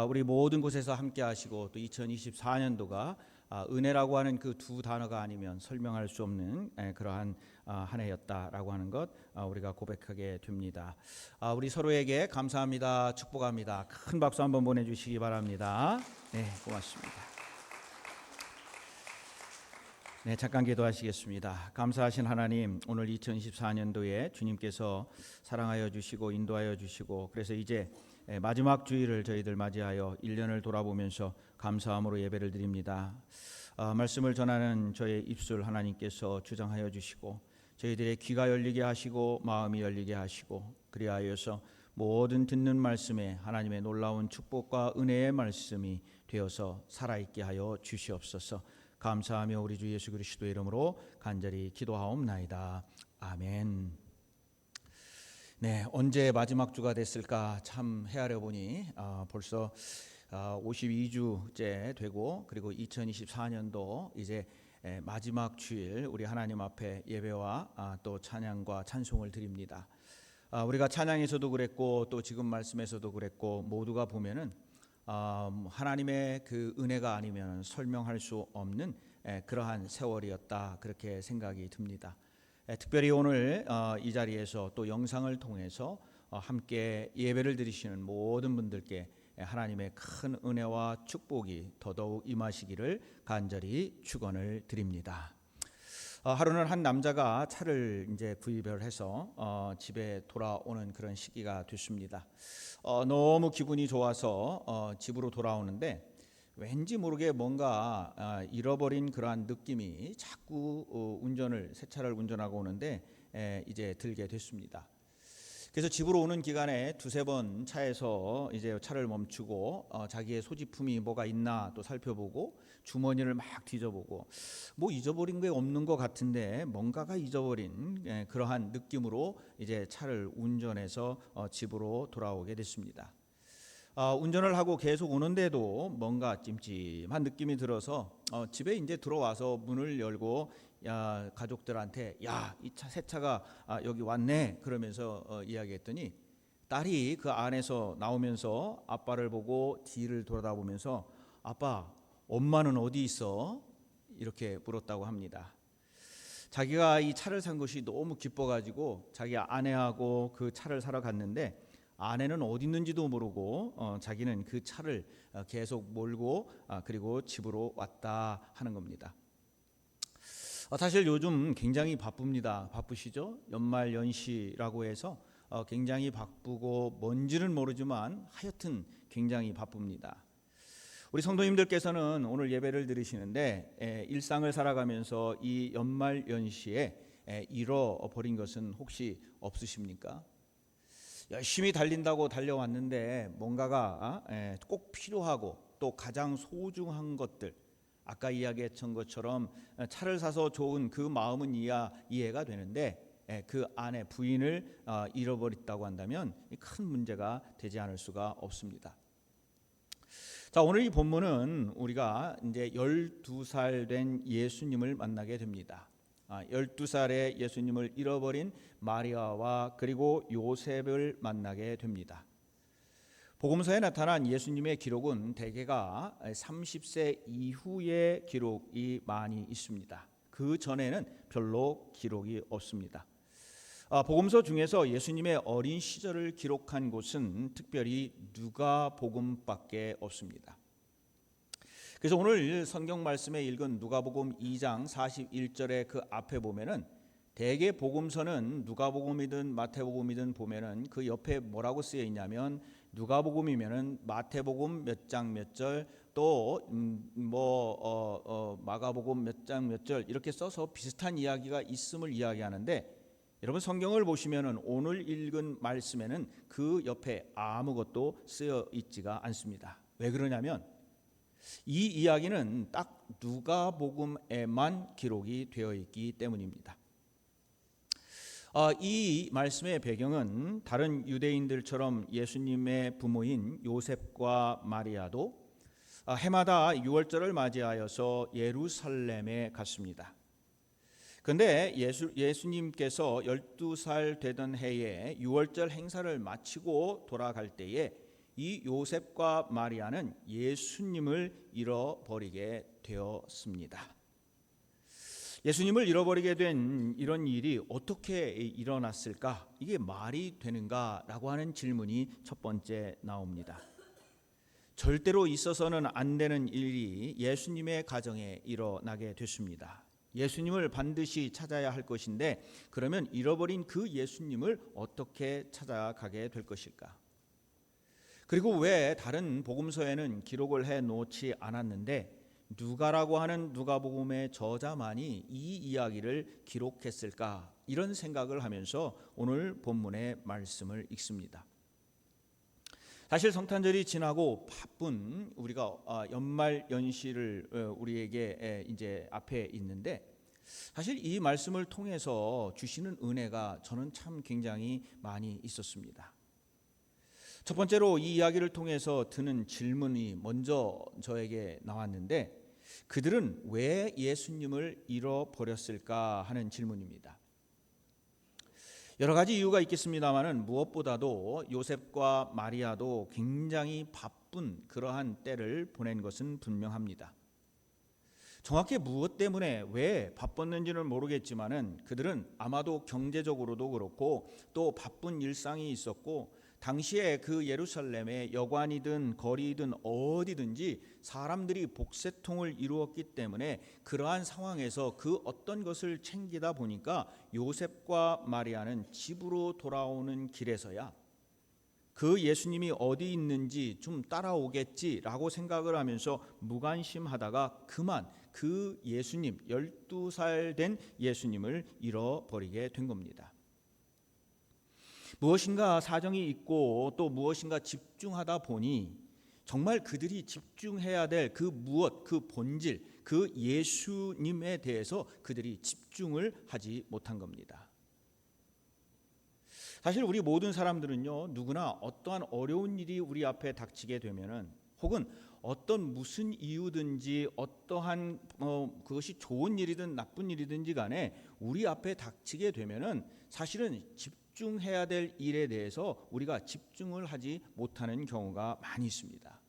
우리 모든 곳에서 함께 하시고 또 2024년도가 은혜라고 하는 그 두 단어가 아니면 설명할 수 없는 그러한 한 해였다라고 하는 것 우리가 고백하게 됩니다. 우리 서로에게 감사합니다. 축복합니다. 큰 박수 한번 보내주시기 바랍니다. 네, 고맙습니다. 네, 잠깐 기도하시겠습니다. 감사하신 하나님, 오늘 2024년도에 주님께서 사랑하여 주시고 인도하여 주시고 그래서 이제 마지막 주일을 저희들 맞이하여 1년을 돌아보면서 감사함으로 예배를 드립니다. 말씀을 전하는 저의 입술 하나님께서 주장하여 주시고 저희들의 귀가 열리게 하시고 마음이 열리게 하시고 그리하여서 모든 듣는 말씀에 하나님의 놀라운 축복과 은혜의 말씀이 되어서 살아있게 하여 주시옵소서. 감사하며 우리 주 예수 그리스도의 이름으로 간절히 기도하옵나이다. 아멘. 네, 언제 마지막 주가 됐을까 참 헤아려 보니 벌써 52주째 되고 그리고 2024년도 이제 마지막 주일 우리 하나님 앞에 예배와 또 찬양과 찬송을 드립니다. 우리가 찬양에서도 그랬고 또 지금 말씀에서도 그랬고 모두가 보면은 하나님의 그 은혜가 아니면 설명할 수 없는 그러한 세월이었다 그렇게 생각이 듭니다. 특별히 오늘 이 자리에서 또 영상을 통해서 함께 예배를 드리시는 모든 분들께 하나님의 큰 은혜와 축복이 더더욱 임하시기를 간절히 축원을 드립니다. 하루는 한 남자가 차를 이제 구입을 해서 집에 돌아오는 그런 시기가 됐습니다. 너무 기분이 좋아서 집으로 돌아오는데 왠지 모르게 뭔가 잃어버린 그러한 느낌이 자꾸 새 차를 운전하고 오는데 이제 들게 됐습니다. 그래서 집으로 오는 기간에 두세 번 차에서 이제 차를 멈추고 자기의 소지품이 뭐가 있나 또 살펴보고 주머니를 막 뒤져보고 뭐 잊어버린 게 없는 것 같은데 뭔가가 잊어버린 그러한 느낌으로 이제 차를 운전해서 집으로 돌아오게 됐습니다. 운전을 하고 계속 오는데도 뭔가 찜찜한 느낌이 들어서 집에 이제 들어와서 문을 열고 가족들한테 이 새 차가 여기 왔네 그러면서 이야기했더니 딸이 그 안에서 나오면서 아빠를 보고 뒤를 돌아다보면서 아빠 엄마는 어디 있어? 이렇게 물었다고 합니다. 자기가 이 차를 산 것이 너무 기뻐가지고 자기 아내하고 그 차를 사러 갔는데 아내는 어디 있는지도 모르고 자기는 그 차를 계속 몰고 그리고 집으로 왔다 하는 겁니다. 사실 요즘 굉장히 바쁩니다. 바쁘시죠? 연말 연시라고 해서 굉장히 바쁘고 뭔지는 모르지만 하여튼 굉장히 바쁩니다. 우리 성도님들께서는 오늘 예배를 드리시는데 일상을 살아가면서 이 연말 연시에 잃어버린 것은 혹시 없으십니까? 열심히 달린다고 달려왔는데 뭔가가 꼭 필요하고 또 가장 소중한 것들 아까 이야기했던 것처럼 차를 사서 좋은 그 마음은 이해가 되는데 그 안에 부인을 잃어버렸다고 한다면 큰 문제가 되지 않을 수가 없습니다. 자, 오늘 이 본문은 우리가 이제 12살 된 예수님을 만나게 됩니다. 12살의 예수님을 잃어버린 마리아와 그리고 요셉을 만나게 됩니다. 복음서에 나타난 예수님의 기록은 대개가 30세 이후의 기록이 많이 있습니다. 그 전에는 별로 기록이 없습니다. 복음서 중에서 예수님의 어린 시절을 기록한 곳은 특별히 누가복음밖에 없습니다. 그래서 오늘 성경 말씀에 읽은 누가복음 2장 41절의 그 앞에 보면은 대개 복음서는 누가복음이든 마태복음이든 보면은 그 옆에 뭐라고 쓰여 있냐면 누가복음이면은 마태복음 몇 장 몇 절 또 마가복음 몇 장 몇 절 이렇게 써서 비슷한 이야기가 있음을 이야기하는데 여러분 성경을 보시면은 오늘 읽은 말씀에는 그 옆에 아무것도 쓰여 있지가 않습니다. 왜 그러냐면 이 이야기는 딱 누가복음에만 기록이 되어 있기 때문입니다. 이 말씀의 배경은 다른 유대인들처럼 예수님의 부모인 요셉과 마리아도 해마다 유월절을 맞이하여서 예루살렘에 갔습니다. 그런데 예수님께서 12살 되던 해에 유월절 행사를 마치고 돌아갈 때에 이 요셉과 마리아는 예수님을 잃어버리게 되었습니다. 예수님을 잃어버리게 된 이런 일이 어떻게 일어났을까? 이게 말이 되는가라고 하는 질문이 첫 번째 나옵니다. 절대로 있어서는 안 되는 일이 예수님의 가정에 일어나게 됐습니다. 예수님을 반드시 찾아야 할 것인데 그러면 잃어버린 그 예수님을 어떻게 찾아가게 될 것일까? 그리고 왜 다른 복음서에는 기록을 해 놓지 않았는데 누가라고 하는 누가복음의 저자만이 이 이야기를 기록했을까? 이런 생각을 하면서 오늘 본문의 말씀을 읽습니다. 사실 성탄절이 지나고 바쁜 우리가 연말 연시를 우리에게 이제 앞에 있는데 사실 이 말씀을 통해서 주시는 은혜가 저는 참 굉장히 많이 있었습니다. 첫 번째로 이 이야기를 통해서 드는 질문이 먼저 저에게 나왔는데 그들은 왜 예수님을 잃어버렸을까 하는 질문입니다. 여러 가지 이유가 있겠습니다만은 무엇보다도 요셉과 마리아도 굉장히 바쁜 그러한 때를 보낸 것은 분명합니다. 정확히 무엇 때문에 왜 바빴는지는 모르겠지만은 그들은 아마도 경제적으로도 그렇고 또 바쁜 일상이 있었고 당시에 그 예루살렘의 여관이든 거리든 어디든지 사람들이 복새통을 이루었기 때문에 그러한 상황에서 그 어떤 것을 챙기다 보니까 요셉과 마리아는 집으로 돌아오는 길에서야 그 예수님이 어디 있는지 좀 따라오겠지라고 생각을 하면서 무관심하다가 그만 그 예수님 12살 된 예수님을 잃어버리게 된 겁니다. 무엇인가 사정이 있고 또 무엇인가 집중하다 보니 정말 그들이 집중해야 될 그 무엇, 그 본질, 그 예수님에 대해서 그들이 집중을 하지 못한 겁니다. 사실 우리 모든 사람들은요, 누구나 어떠한 어려운 일이 우리 앞에 닥치게 되면은 혹은 어떤 무슨 이유든지 어떠한 그것이 좋은 일이든 나쁜 일이든지 간에 우리 앞에 닥치게 되면은 사실은 집중해야 될 일에 대해서 우리가 집중을 하지 못하는 경우가 많이 있습니다.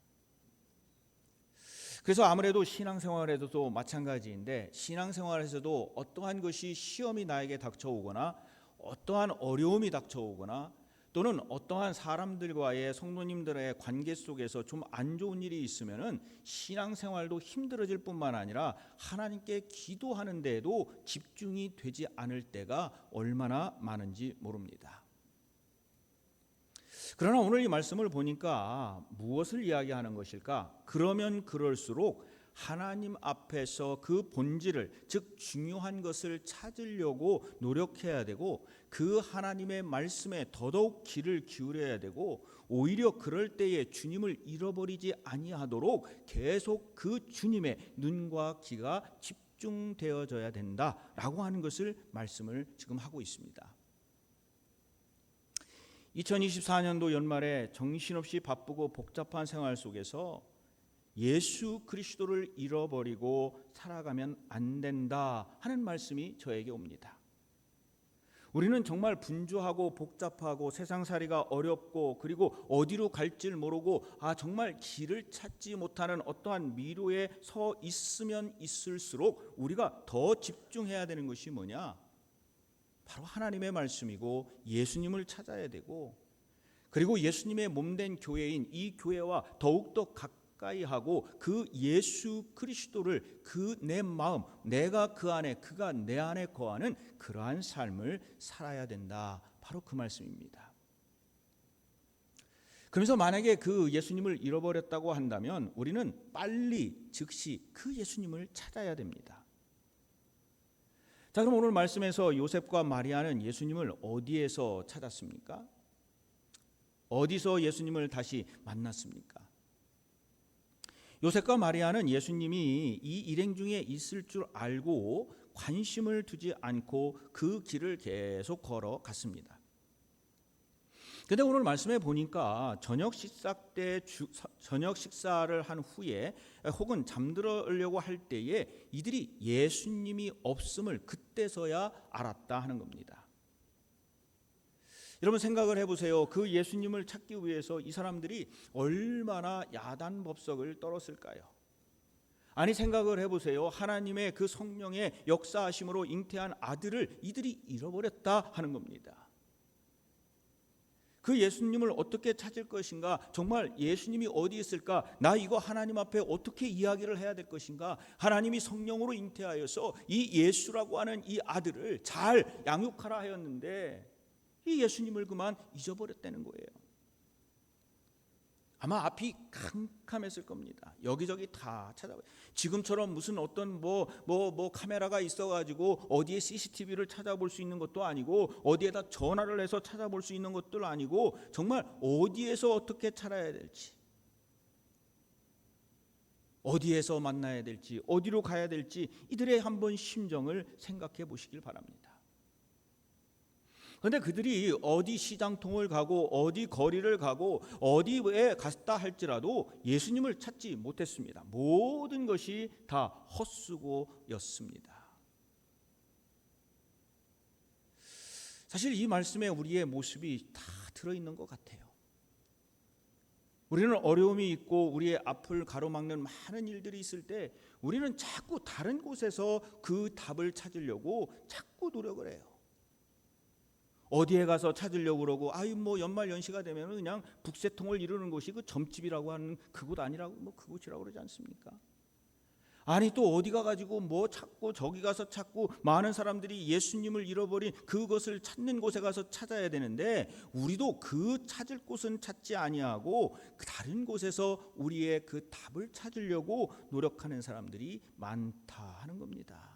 그래서 아무래도 신앙생활에도 마찬가지인데 신앙생활에서도 어떠한 것이 시험이 나에게 닥쳐오거나 어떠한 어려움이 닥쳐오거나 또는 어떠한 사람들과의 성도님들의 관계 속에서 좀 안 좋은 일이 있으면은 신앙생활도 힘들어질 뿐만 아니라 하나님께 기도하는 데에도 집중이 되지 않을 때가 얼마나 많은지 모릅니다. 그러나 오늘 이 말씀을 보니까 무엇을 이야기하는 것일까? 그러면 그럴수록 하나님 앞에서 그 본질을 즉 중요한 것을 찾으려고 노력해야 되고 그 하나님의 말씀에 더더욱 귀를 기울여야 되고 오히려 그럴 때에 주님을 잃어버리지 아니하도록 계속 그 주님의 눈과 귀가 집중되어져야 된다라고 하는 것을 말씀을 지금 하고 있습니다. 2024년도 연말에 정신없이 바쁘고 복잡한 생활 속에서 예수 그리스도를 잃어버리고 살아가면 안 된다 하는 말씀이 저에게 옵니다. 우리는 정말 분주하고 복잡하고 세상살이가 어렵고 그리고 어디로 갈지 모르고 정말 길을 찾지 못하는 어떠한 미로에 서 있으면 있을수록 우리가 더 집중해야 되는 것이 뭐냐? 바로 하나님의 말씀이고 예수님을 찾아야 되고 그리고 예수님의 몸된 교회인 이 교회와 더욱더 가까이 하고 그 예수 그리스도를 그 내 마음 내가 그 안에 그가 내 안에 거하는 그러한 삶을 살아야 된다. 바로 그 말씀입니다. 그래서 만약에 그 예수님을 잃어버렸다고 한다면 우리는 빨리 즉시 그 예수님을 찾아야 됩니다. 자, 그럼 오늘 말씀에서 요셉과 마리아는 예수님을 어디에서 찾았습니까? 어디서 예수님을 다시 만났습니까? 요셉과 마리아는 예수님이 이 일행 중에 있을 줄 알고 관심을 두지 않고 그 길을 계속 걸어갔습니다. 그런데 오늘 말씀에 보니까 저녁 식사를 한 후에 혹은 잠들으려고 할 때에 이들이 예수님이 없음을 그때서야 알았다 하는 겁니다. 여러분 생각을 해보세요. 그 예수님을 찾기 위해서 이 사람들이 얼마나 야단법석을 떨었을까요? 아니 생각을 해보세요. 하나님의 그 성령의 역사하심으로 잉태한 아들을 이들이 잃어버렸다 하는 겁니다. 그 예수님을 어떻게 찾을 것인가? 정말 예수님이 어디 있을까? 나 이거 하나님 앞에 어떻게 이야기를 해야 될 것인가? 하나님이 성령으로 잉태하여서 이 예수라고 하는 이 아들을 잘 양육하라 하였는데 이 예수님을 그만 잊어버렸다는 거예요. 아마 앞이 캄캄했을 겁니다. 여기저기 다 찾아봐요. 지금처럼 무슨 어떤 카메라가 있어가지고 어디에 CCTV를 찾아볼 수 있는 것도 아니고 어디에다 전화를 해서 찾아볼 수 있는 것도 아니고 정말 어디에서 어떻게 찾아야 될지, 어디에서 만나야 될지, 어디로 가야 될지 이들의 한번 심정을 생각해 보시길 바랍니다. 그런데 그들이 어디 시장통을 가고 어디 거리를 가고 어디에 갔다 할지라도 예수님을 찾지 못했습니다. 모든 것이 다 헛수고였습니다. 사실 이 말씀에 우리의 모습이 다 들어있는 것 같아요. 우리는 어려움이 있고 우리의 앞을 가로막는 많은 일들이 있을 때 우리는 자꾸 다른 곳에서 그 답을 찾으려고 자꾸 노력을 해요. 어디에 가서 찾으려고 그러고 연말 연시가 되면 그냥 북새통을 이루는 곳이 그 점집이라고 하는 그곳 아니라고 그곳이라고 그러지 않습니까? 아니 또 어디 가가지고 찾고 저기 가서 찾고 많은 사람들이 예수님을 잃어버린 그것을 찾는 곳에 가서 찾아야 되는데 우리도 그 찾을 곳은 찾지 아니하고 다른 곳에서 우리의 그 답을 찾으려고 노력하는 사람들이 많다 하는 겁니다.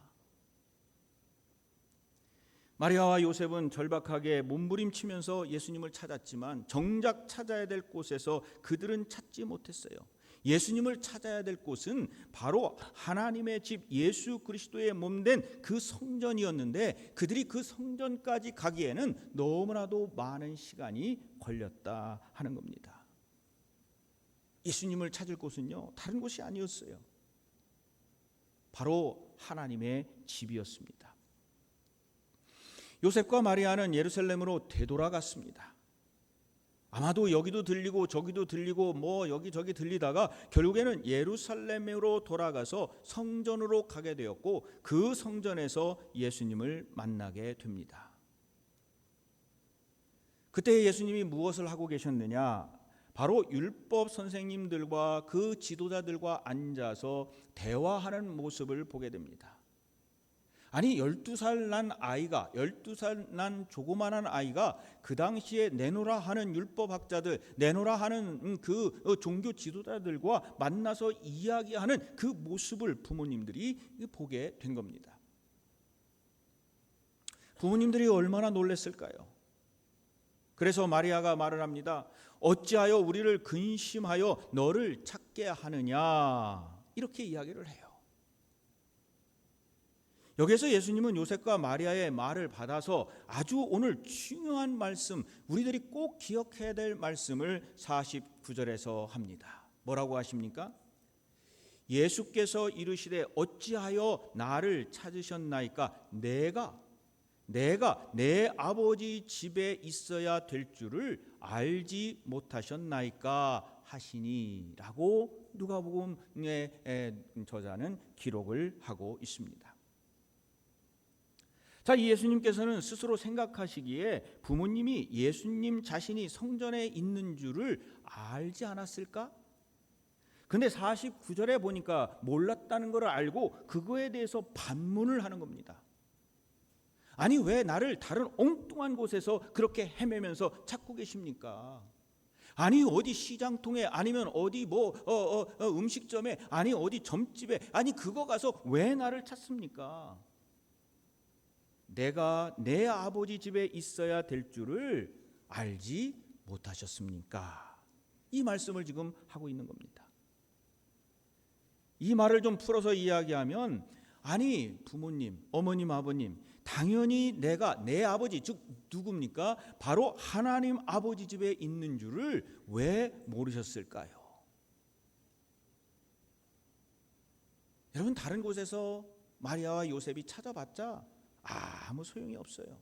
마리아와 요셉은 절박하게 몸부림치면서 예수님을 찾았지만 정작 찾아야 될 곳에서 그들은 찾지 못했어요. 예수님을 찾아야 될 곳은 바로 하나님의 집 예수 그리스도의 몸된 그 성전이었는데 그들이 그 성전까지 가기에는 너무나도 많은 시간이 걸렸다 하는 겁니다. 예수님을 찾을 곳은요, 다른 곳이 아니었어요. 바로 하나님의 집이었습니다. 요셉과 마리아는 예루살렘으로 되돌아갔습니다. 아마도 여기도 들리고 저기도 들리고 여기저기 들리다가 결국에는 예루살렘으로 돌아가서 성전으로 가게 되었고 그 성전에서 예수님을 만나게 됩니다. 그때 예수님이 무엇을 하고 계셨느냐? 바로 율법 선생님들과 그 지도자들과 앉아서 대화하는 모습을 보게 됩니다. 아니 12살 난 아이가 12살 난 조그만한 아이가 그 당시에 내노라 하는 율법학자들 내노라 하는 그 종교 지도자들과 만나서 이야기하는 그 모습을 부모님들이 보게 된 겁니다. 부모님들이 얼마나 놀랐을까요? 그래서 마리아가 말을 합니다. 어찌하여 우리를 근심하여 너를 찾게 하느냐 이렇게 이야기를 해요. 여기서 예수님은 요셉과 마리아의 말을 받아서 아주 오늘 중요한 말씀, 우리들이 꼭 기억해야 될 말씀을 49절에서 합니다. 뭐라고 하십니까? 예수께서 이르시되 어찌하여 나를 찾으셨나이까? 내가 내 아버지 집에 있어야 될 줄을 알지 못하셨나이까 하시니 라고 누가복음의 저자는 기록을 하고 있습니다. 자, 이 예수님께서는 스스로 생각하시기에 부모님이 예수님 자신이 성전에 있는 줄을 알지 않았을까? 근데 49절에 보니까 몰랐다는 것을 알고 그거에 대해서 반문을 하는 겁니다. 아니 왜 나를 다른 엉뚱한 곳에서 그렇게 헤매면서 찾고 계십니까? 아니 어디 시장통에 아니면 어디 음식점에 아니 어디 점집에 아니 그거 가서 왜 나를 찾습니까? 내가 내 아버지 집에 있어야 될 줄을 알지 못하셨습니까? 이 말씀을 지금 하고 있는 겁니다. 이 말을 좀 풀어서 이야기하면 아니 부모님, 어머님, 아버님 당연히 내가 내 아버지 즉 누굽니까? 바로 하나님 아버지 집에 있는 줄을 왜 모르셨을까요? 여러분 다른 곳에서 마리아와 요셉이 찾아봤자 아무 소용이 없어요.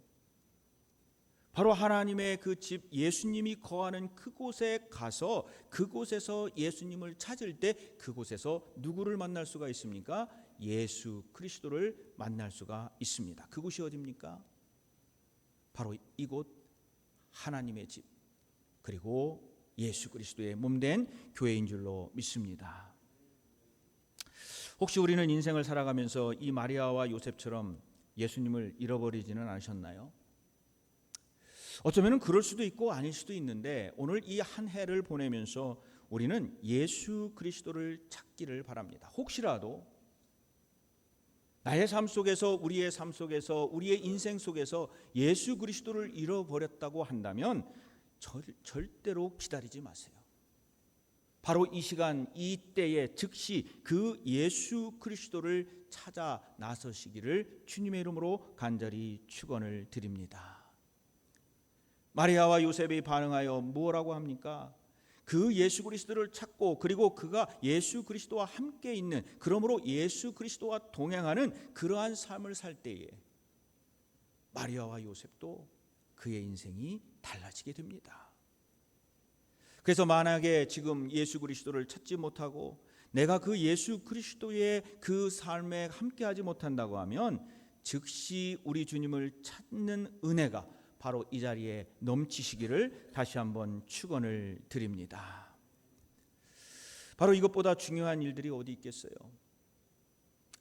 바로 하나님의 그 집, 예수님이 거하는 그곳에 가서 그곳에서 예수님을 찾을 때 그곳에서 누구를 만날 수가 있습니까? 예수 그리스도를 만날 수가 있습니다. 그곳이 어디입니까? 바로 이곳 하나님의 집, 그리고 예수 그리스도의 몸된 교회인 줄로 믿습니다. 혹시 우리는 인생을 살아가면서 이 마리아와 요셉처럼 예수님을 잃어버리지는 않으셨나요? 어쩌면 그럴 수도 있고 아닐 수도 있는데 오늘 이 한 해를 보내면서 우리는 예수 그리스도를 찾기를 바랍니다. 혹시라도 나의 삶 속에서, 우리의 삶 속에서, 우리의 인생 속에서 예수 그리스도를 잃어버렸다고 한다면 절대로 기다리지 마세요. 바로 이 시간, 이 때에 즉시 그 예수 그리스도를 찾아 나서시기를 주님의 이름으로 간절히 축원을 드립니다. 마리아와 요셉이 반응하여 뭐라고 합니까? 그 예수 그리스도를 찾고, 그리고 그가 예수 그리스도와 함께 있는, 그러므로 예수 그리스도와 동행하는 그러한 삶을 살 때에 마리아와 요셉도 그의 인생이 달라지게 됩니다. 그래서 만약에 지금 예수 그리스도를 찾지 못하고 내가 그 예수 그리스도의 그 삶에 함께하지 못한다고 하면 즉시 우리 주님을 찾는 은혜가 바로 이 자리에 넘치시기를 다시 한번 축원을 드립니다. 바로 이것보다 중요한 일들이 어디 있겠어요?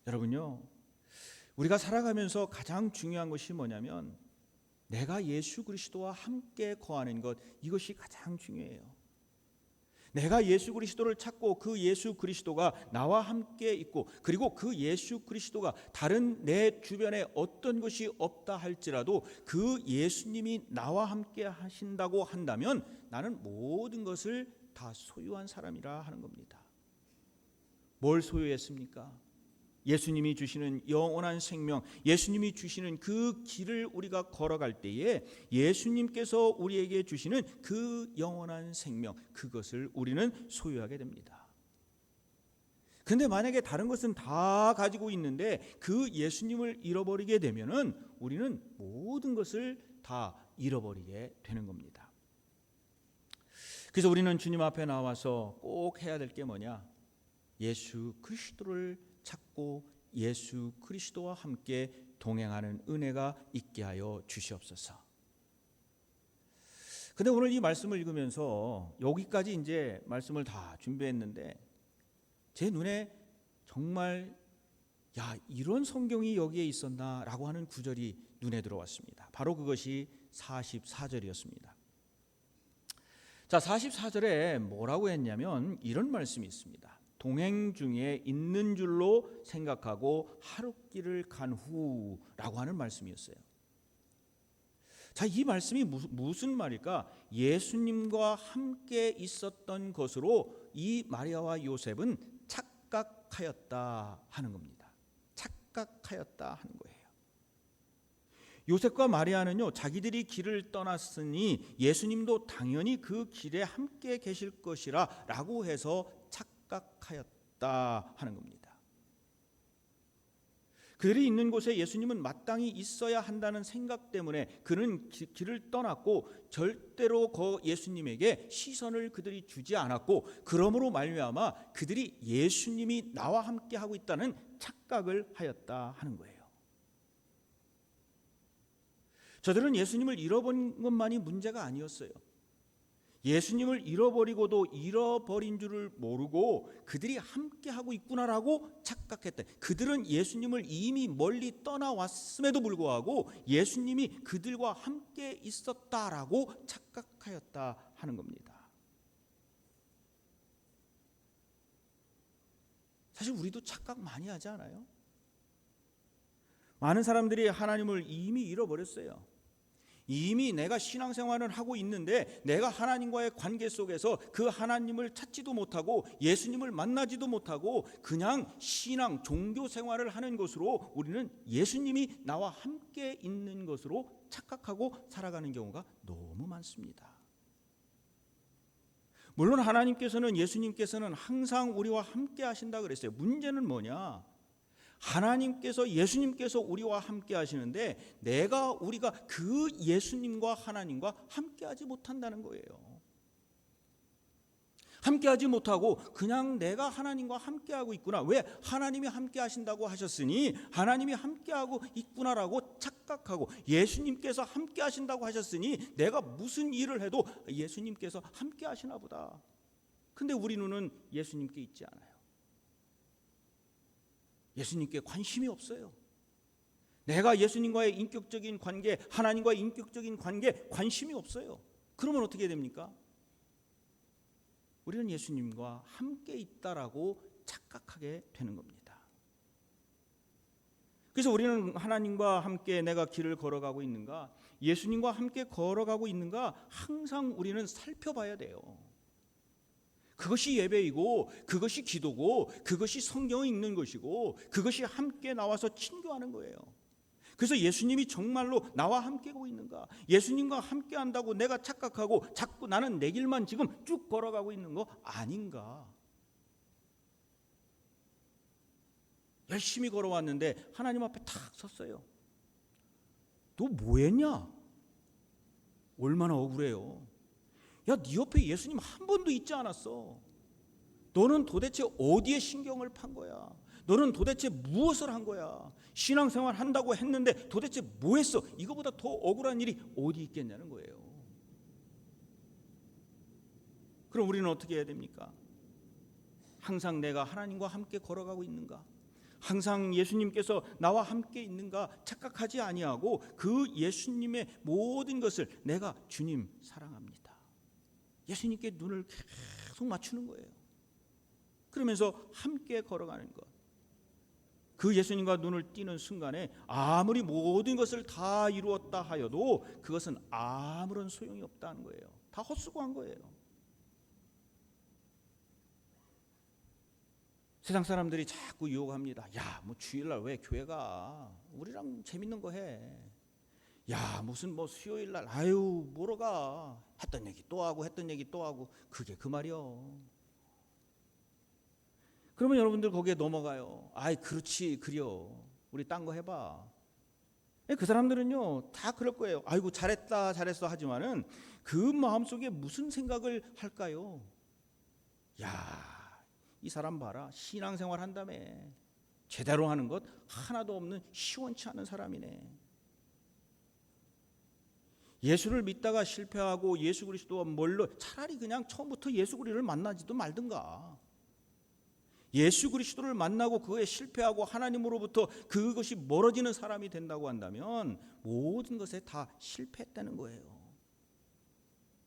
여러분요, 우리가 살아가면서 가장 중요한 것이 뭐냐면 내가 예수 그리스도와 함께 거하는 것, 이것이 가장 중요해요. 내가 예수 그리스도를 찾고 그 예수 그리스도가 나와 함께 있고, 그리고 그 예수 그리스도가 다른 내 주변에 어떤 것이 없다 할지라도 그 예수님이 나와 함께 하신다고 한다면 나는 모든 것을 다 소유한 사람이라 하는 겁니다. 뭘 소유했습니까? 예수님이 주시는 영원한 생명, 예수님이 주시는 그 길을 우리가 걸어갈 때에 예수님께서 우리에게 주시는 그 영원한 생명, 그것을 우리는 소유하게 됩니다. 그런데 만약에 다른 것은 다 가지고 있는데 그 예수님을 잃어버리게 되면은 우리는 모든 것을 다 잃어버리게 되는 겁니다. 그래서 우리는 주님 앞에 나와서 꼭 해야 될 게 뭐냐? 예수 그리스도를 찾고 예수 그리스도와 함께 동행하는 은혜가 있게 하여 주시옵소서. 근데 오늘 이 말씀을 읽으면서 여기까지 이제 말씀을 다 준비했는데 제 눈에 정말 이런 성경이 여기에 있었나라고 하는 구절이 눈에 들어왔습니다. 바로 그것이 44절이었습니다. 자, 44절에 뭐라고 했냐면 이런 말씀이 있습니다. 동행 중에 있는 줄로 생각하고 하룻길을 간 후라고 하는 말씀이었어요. 자, 이 말씀이 무슨 말일까? 예수님과 함께 있었던 것으로 이 마리아와 요셉은 착각하였다 하는 겁니다. 착각하였다 하는 거예요. 요셉과 마리아는요, 자기들이 길을 떠났으니 예수님도 당연히 그 길에 함께 계실 것이라 라고 해서 착각하였다 하는 겁니다. 그들이 있는 곳에 예수님은 마땅히 있어야 한다는 생각 때문에 그는 길을 떠났고 절대로 예수님에게 시선을 그들이 주지 않았고, 그러므로 말미암아 그들이 예수님이 나와 함께 하고 있다는 착각을 하였다 하는 거예요. 저들은 예수님을 잃어버린 것만이 문제가 아니었어요. 예수님을 잃어버리고도 잃어버린 줄을 모르고 그들이 함께하고 있구나라고 착각했다. 그들은 예수님을 이미 멀리 떠나왔음에도 불구하고 예수님이 그들과 함께 있었다라고 착각하였다 하는 겁니다. 사실 우리도 착각 많이 하지 않아요? 많은 사람들이 하나님을 이미 잃어버렸어요. 이미 내가 신앙생활을 하고 있는데 내가 하나님과의 관계 속에서 그 하나님을 찾지도 못하고 예수님을 만나지도 못하고 그냥 신앙, 종교 생활을 하는 것으로 우리는 예수님이 나와 함께 있는 것으로 착각하고 살아가는 경우가 너무 많습니다. 물론 하나님께서는, 예수님께서는 항상 우리와 함께 하신다 그랬어요. 문제는 뭐냐? 하나님께서 예수님께서 우리와 함께 하시는데 우리가 그 예수님과 하나님과 함께하지 못한다는 거예요. 함께하지 못하고 그냥 내가 하나님과 함께하고 있구나. 왜? 하나님이 함께하신다고 하셨으니 하나님이 함께하고 있구나라고 착각하고, 예수님께서 함께하신다고 하셨으니 내가 무슨 일을 해도 예수님께서 함께하시나 보다. 근데 우리 눈은 예수님께 있지 않아요. 예수님께 관심이 없어요. 내가 예수님과의 인격적인 관계, 하나님과의 인격적인 관계 관심이 없어요. 그러면 어떻게 됩니까? 우리는 예수님과 함께 있다라고 착각하게 되는 겁니다. 그래서 우리는 하나님과 함께 내가 길을 걸어가고 있는가, 예수님과 함께 걸어가고 있는가 항상 우리는 살펴봐야 돼요. 그것이 예배이고, 그것이 기도고, 그것이 성경을 읽는 것이고, 그것이 함께 나와서 친교하는 거예요. 그래서 예수님이 정말로 나와 함께 하고 있는가, 예수님과 함께 한다고 내가 착각하고 자꾸 나는 내 길만 지금 쭉 걸어가고 있는 거 아닌가. 열심히 걸어왔는데 하나님 앞에 탁 섰어요. 너 뭐 했냐? 얼마나 억울해요. 야, 네 옆에 예수님 한 번도 있지 않았어. 너는 도대체 어디에 신경을 판 거야? 너는 도대체 무엇을 한 거야? 신앙생활 한다고 했는데 도대체 뭐 했어? 이거보다 더 억울한 일이 어디 있겠냐는 거예요. 그럼 우리는 어떻게 해야 됩니까? 항상 내가 하나님과 함께 걸어가고 있는가? 항상 예수님께서 나와 함께 있는가 착각하지 아니하고 그 예수님의 모든 것을 내가 주님 사랑합니다. 예수님께 눈을 계속 맞추는 거예요. 그러면서 함께 걸어가는 것. 그 예수님과 눈을 띄는 순간에 아무리 모든 것을 다 이루었다 하여도 그것은 아무런 소용이 없다는 거예요. 다 헛수고한 거예요. 세상 사람들이 자꾸 유혹합니다. 야, 뭐 주일날 왜 교회 가? 우리랑 재밌는 거 해. 야, 무슨 뭐 수요일날 아유 뭐러 가? 했던 얘기 또 하고 했던 얘기 또 하고. 그게 그 말이요. 그러면 여러분들 거기에 넘어가요. 아이 그렇지 그려. 우리 딴 거 해봐. 그 사람들은요 다 그럴 거예요. 아이고 잘했다 잘했어 하지만은 그 마음속에 무슨 생각을 할까요? 야, 이 사람 봐라. 신앙생활 한다며. 제대로 하는 것 하나도 없는 시원치 않은 사람이네. 예수를 믿다가 실패하고 예수 그리스도와 멀러 차라리 그냥 처음부터 예수 그리스도를 만나지도 말든가. 예수 그리스도를 만나고 그거에 실패하고 하나님으로부터 그것이 멀어지는 사람이 된다고 한다면 모든 것에 다 실패했다는 거예요.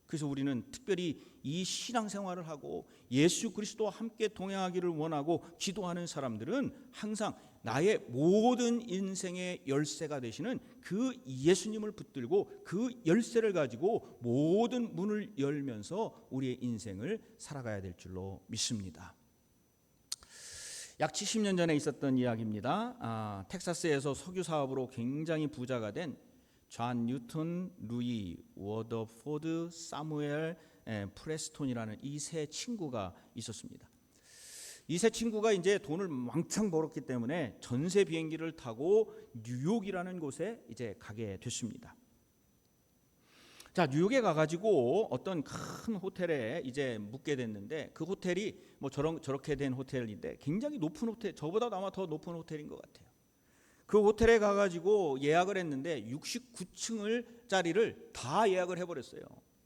그래서 우리는 특별히 이 신앙생활을 하고 예수 그리스도와 함께 동행하기를 원하고 기도하는 사람들은 항상 나의 모든 인생의 열쇠가 되시는 그 예수님을 붙들고 그 열쇠를 가지고 모든 문을 열면서 우리의 인생을 살아가야 될 줄로 믿습니다. 약 70년 전에 있었던 이야기입니다. 텍사스에서 석유 사업으로 굉장히 부자가 된 존 뉴턴, 루이, 워더포드, 사무엘, 프레스톤이라는 이 세 친구가 있었습니다. 이 세 친구가 이제 돈을 왕창 벌었기 때문에 전세 비행기를 타고 뉴욕이라는 곳에 이제 가게 됐습니다. 자, 뉴욕에 가가지고 어떤 큰 호텔에 이제 묵게 됐는데 그 호텔이 뭐 저렇게 된 호텔인데 굉장히 높은 호텔, 저보다 아마 더 높은 호텔인 것 같아요. 그 호텔에 가가지고 예약을 했는데 69층을 짜리를 다 예약을 해버렸어요.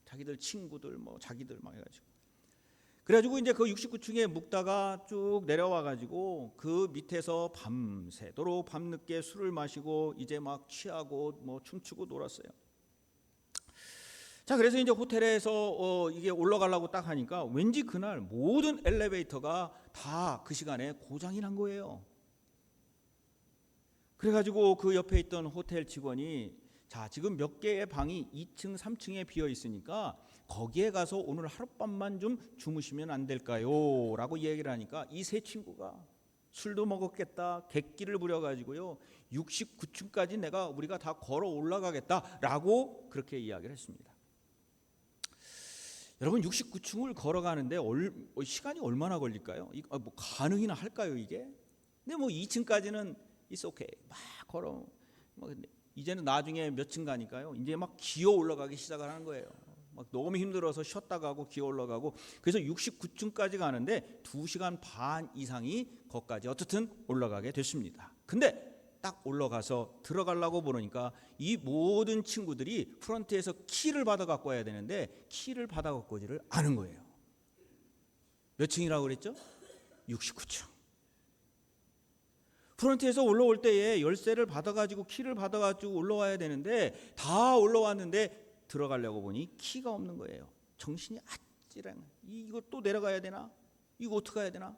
자기들 친구들 뭐 자기들 막 해가지고. 그래가지고 이제 그 69층에 묵다가 쭉 내려와가지고 그 밑에서 밤새도록 밤늦게 술을 마시고 이제 막 취하고 뭐 춤추고 놀았어요. 자, 그래서 이제 호텔에서 이게 올라가려고 딱 하니까 왠지 그날 모든 엘리베이터가 다 그 시간에 고장이 난 거예요. 그래가지고 그 옆에 있던 호텔 직원이 자, 지금 몇 개의 방이 2층, 3층에 비어 있으니까 거기에 가서 오늘 하룻밤만 좀 주무시면 안 될까요? 라고 얘기를 하니까 이 세 친구가 술도 먹었겠다, 객기를 부려가지고요 69층까지 우리가 다 걸어 올라가겠다라고 그렇게 이야기를 했습니다. 여러분 69층을 걸어가는데 시간이 얼마나 걸릴까요? 뭐 가능이나 할까요 이게? 근데 뭐 2층까지는 it's okay. 막 걸어. 근데 이제는 나중에 몇 층 가니까요. 이제 막 기어 올라가기 시작을 하는 거예요. 막 너무 힘들어서 쉬었다 가고 기어 올라가고, 그래서 69층까지 가는데 2시간 반 이상이 거기까지 어쨌든 올라가게 됐습니다. 근데 딱 올라가서 들어가려고 보니까 이 모든 친구들이 프런트에서 키를 받아 갖고 와야 되는데 키를 받아 갖고 오지를 않은 거예요. 몇 층이라고 그랬죠? 69층. 프런트에서 올라올 때에 열쇠를 받아가지고 키를 받아가지고 올라와야 되는데 다 올라왔는데 들어가려고 보니 키가 없는 거예요. 정신이 아찔한, 이거 또 내려가야 되나? 이거 어떻게 해야 되나?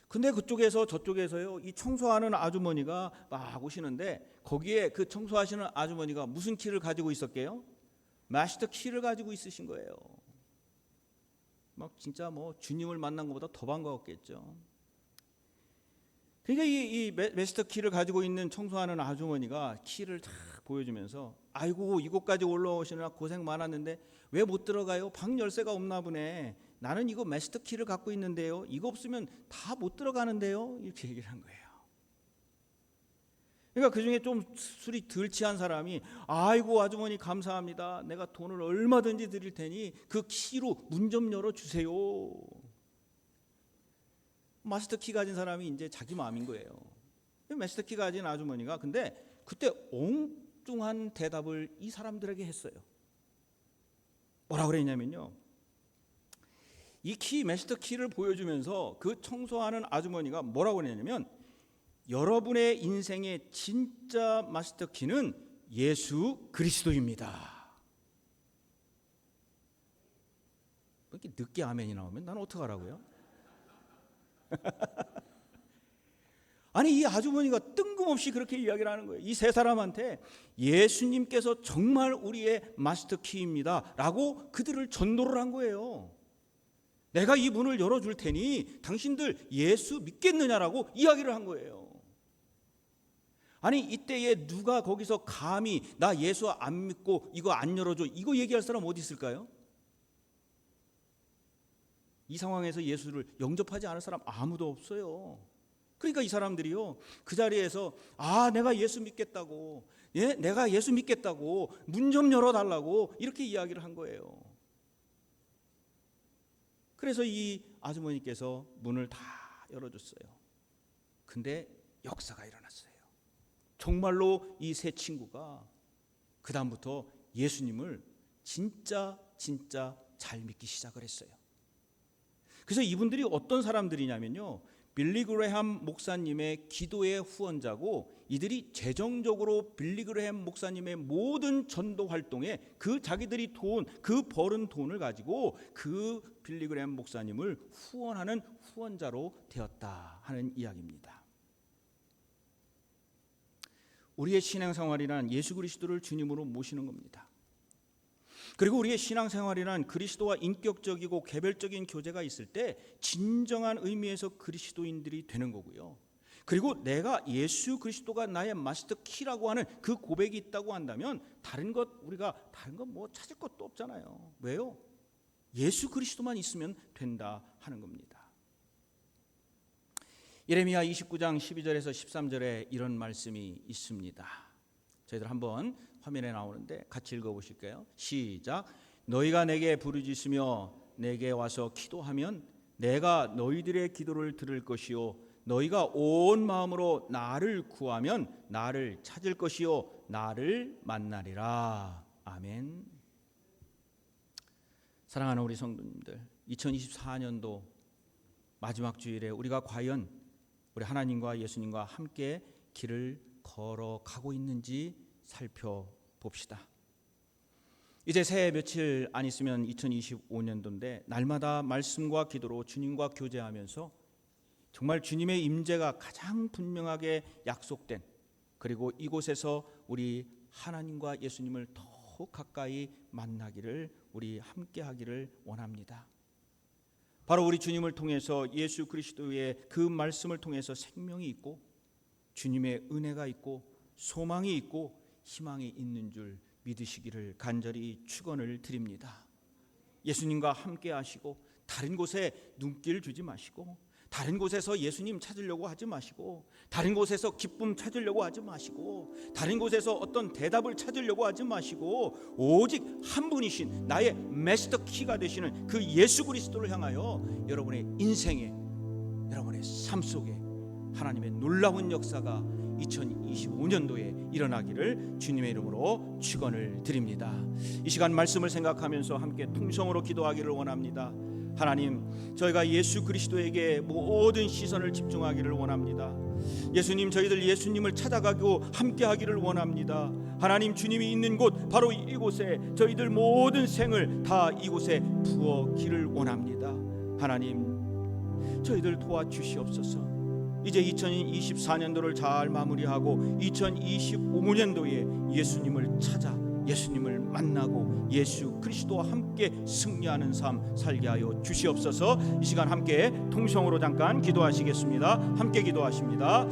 근데 그쪽에서 저쪽에서요, 이 청소하는 아주머니가 막 오시는데 거기에 그 청소하시는 아주머니가 무슨 키를 가지고 있었게요? 마스터 키를 가지고 있으신 거예요. 막 진짜 뭐 주님을 만난 것보다 더 반가웠겠죠. 그러니까 이 마스터 키를 가지고 있는 청소하는 아주머니가 키를 다 보여주면서, 아이고 이곳까지 올라오시느라 고생 많았는데 왜 못 들어가요? 방 열쇠가 없나 보네. 나는 이거 마스터 키를 갖고 있는데요, 이거 없으면 다 못 들어가는데요, 이렇게 얘기를 한 거예요. 그러니까 그중에 좀 술이 덜 취한 사람이, 아이고 아주머니 감사합니다, 내가 돈을 얼마든지 드릴 테니 그 키로 문 좀 열어주세요. 마스터 키 가진 사람이 이제 자기 마음인 거예요. 마스터 키 가진 아주머니가 근데 그때 엉뚱한 대답을 이 사람들에게 했어요. 뭐라 그랬냐면요, 이 키, 마스터 키를 보여주면서 그 청소하는 아주머니가 뭐라고 그랬냐면, 여러분의 인생의 진짜 마스터 키는 예수 그리스도입니다. 이렇게 늦게 아멘이 나오면 나는 어떡하라고요? 아니 이 아주머니가 뜬금없이 그렇게 이야기를 하는 거예요. 이 세 사람한테 예수님께서 정말 우리의 마스터 키입니다 라고 그들을 전도를 한 거예요. 내가 이 문을 열어줄 테니 당신들 예수 믿겠느냐라고 이야기를 한 거예요. 아니 이때에 누가 거기서 감히 나 예수 안 믿고 이거 안 열어줘, 이거 얘기할 사람 어디 있을까요? 이 상황에서 예수를 영접하지 않을 사람 아무도 없어요. 그러니까 이 사람들이요, 그 자리에서 내가 예수 믿겠다고, 내가 예수 믿겠다고 문 좀 열어달라고 이렇게 이야기를 한 거예요. 그래서 이 아주머니께서 문을 다 열어줬어요. 근데 역사가 일어났어요. 정말로 이 세 친구가 그 다음부터 예수님을 진짜 잘 믿기 시작을 했어요. 그래서 이분들이 어떤 사람들이냐면요, 빌리 그레함 목사님의 기도의 후원자고, 이들이 재정적으로 빌리 그레함 목사님의 모든 전도 활동에 그 자기들이 벌은 돈을 가지고 그 빌리 그레함 목사님을 후원하는 후원자로 되었다 하는 이야기입니다. 우리의 신앙생활이란 예수 그리스도를 주님으로 모시는 겁니다. 그리고 우리의 신앙생활이란 그리스도와 인격적이고 개별적인 교제가 있을 때 진정한 의미에서 그리스도인들이 되는 거고요. 그리고 내가 예수 그리스도가 나의 마스터 키라고 하는 그 고백이 있다고 한다면 우리가 다른 것 뭐 찾을 것도 없잖아요. 왜요? 예수 그리스도만 있으면 된다 하는 겁니다. 예레미야 29장 12절에서 13절에 이런 말씀이 있습니다. 저희들 한번 화면에 나오는데 같이 읽어보실게요. 시작. 너희가 내게 부르짖으며 내게 와서 기도하면 내가 너희들의 기도를 들을 것이요 너희가 온 마음으로 나를 구하면 나를 찾을 것이요 나를 만나리라. 아멘. 사랑하는 우리 성도님들, 2024년도 마지막 주일에 우리가 과연 우리 하나님과 예수님과 함께 길을 걸어가고 있는지 살펴봅시다. 이제 새해 며칠 안 있으면 2025년도인데 날마다 말씀과 기도로 주님과 교제하면서 정말 주님의 임재가 가장 분명하게 약속된, 그리고 이곳에서 우리 하나님과 예수님을 더욱 가까이 만나기를 우리 함께 하기를 원합니다. 바로 우리 주님을 통해서 예수 그리스도의 그 말씀을 통해서 생명이 있고 주님의 은혜가 있고 소망이 있고 희망이 있는 줄 믿으시기를 간절히 축원을 드립니다. 예수님과 함께 하시고 다른 곳에 눈길 주지 마시고 다른 곳에서 예수님 찾으려고 하지 마시고, 다른 곳에서 기쁨 찾으려고 하지 마시고, 다른 곳에서 어떤 대답을 찾으려고 하지 마시고, 오직 한 분이신 나의 마스터 키가 되시는 그 예수 그리스도를 향하여 여러분의 인생에, 여러분의 삶 속에 하나님의 놀라운 역사가 2025년도에 일어나기를 주님의 이름으로 축원을 드립니다. 이 시간 말씀을 생각하면서 함께 통성으로 기도하기를 원합니다. 하나님, 저희가 예수 그리스도에게 모든 시선을 집중하기를 원합니다. 예수님, 저희들 예수님을 찾아가고 함께하기를 원합니다. 하나님, 주님이 있는 곳 바로 이곳에 저희들 모든 생을 다 이곳에 부어기를 원합니다. 하나님, 저희들 도와주시옵소서. 이제 2024년도를 잘 마무리하고 2025년도에 예수님을 찾아 예수님을 만나고 예수 그리스도와 함께 승리하는 삶 살게 하여 주시옵소서. 이 시간 함께 통성으로 잠깐 기도하시겠습니다. 함께 기도하십니다.